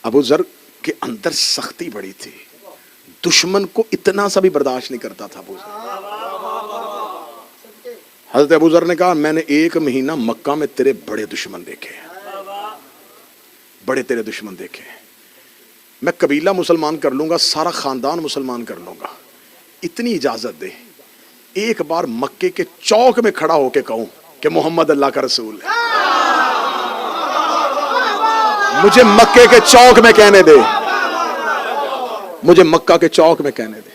ابو ذر کے اندر سختی بڑی تھی، دشمن کو اتنا سا بھی برداشت نہیں کرتا تھا ابو ذر۔ حضرت ابو ذر نے کہا میں نے 1 مہینہ مکہ میں تیرے بڑے دشمن دیکھے، بڑے تیرے دشمن دیکھے، میں قبیلہ مسلمان کر لوں گا، سارا خاندان مسلمان کر لوں گا، اتنی اجازت دے ایک بار مکے کے چوک میں کھڑا ہو کے کہوں کہ محمد اللہ کا رسول ہے، مجھے مکے کے چوک میں کہنے دے، مجھے مکہ کے چوک میں کہنے دے۔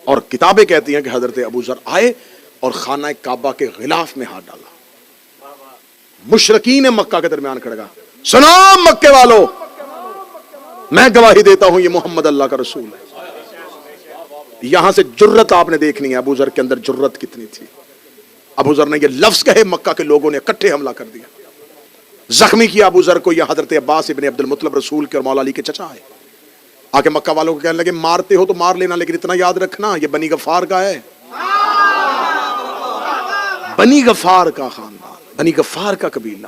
اور کتابیں کہتی ہیں کہ حضرت ابو ذر آئے اور خانہ کعبہ کے غلاف میں ہاتھ ڈالا، مشرکین مکہ کے درمیان کھڑا گا، سلام مکے والو، میں گواہی دیتا ہوں یہ محمد اللہ کا رسول ہے۔ یہاں سے جرت آپ نے دیکھنی ہے ابو ذر کے اندر جرت کتنی تھی۔ ابو ذر نے یہ لفظ کہے، مکہ کے لوگوں نے اکٹھے حملہ کر دیا، زخمی کیا ابو ذر کو۔ یہ حضرت عباس ابن عبد المطلب رسول کے اور مولا علی کے چچا ہے، آ کے مکہ والوں کو کہنے لگے مارتے ہو تو مار لینا، لیکن اتنا یاد رکھنا یہ بنی غفار کا ہے، بنی غفار کا خاندان، بنی غفار کا قبیلہ۔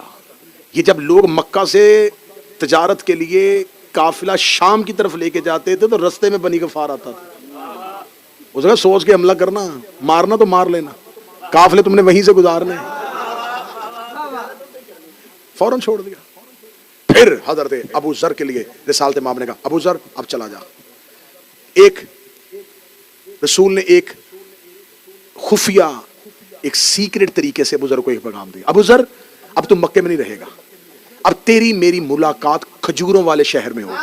یہ جب لوگ مکہ سے تجارت کے لیے قافلہ شام کی طرف لے کے جاتے تھے تو رستے میں بنی غفار آتا تھا، اس نے سوچ کے حملہ کرنا، مارنا تو مار لینا، قافلے تم نے وہیں سے گزارنے، فوراً چھوڑ دیا۔ پھر حضرت ابو ذر کے لیے رسالت مام نے کہا ابو ذر اب چلا جا۔ ایک رسول نے ایک خفیہ ایک سیکرٹ طریقے سے ابو ذر کو ایک پیغام دیا، ابو ذر اب تم مکے میں نہیں رہے گا، اب تیری میری ملاقات کھجوروں والے شہر میں ہوگی،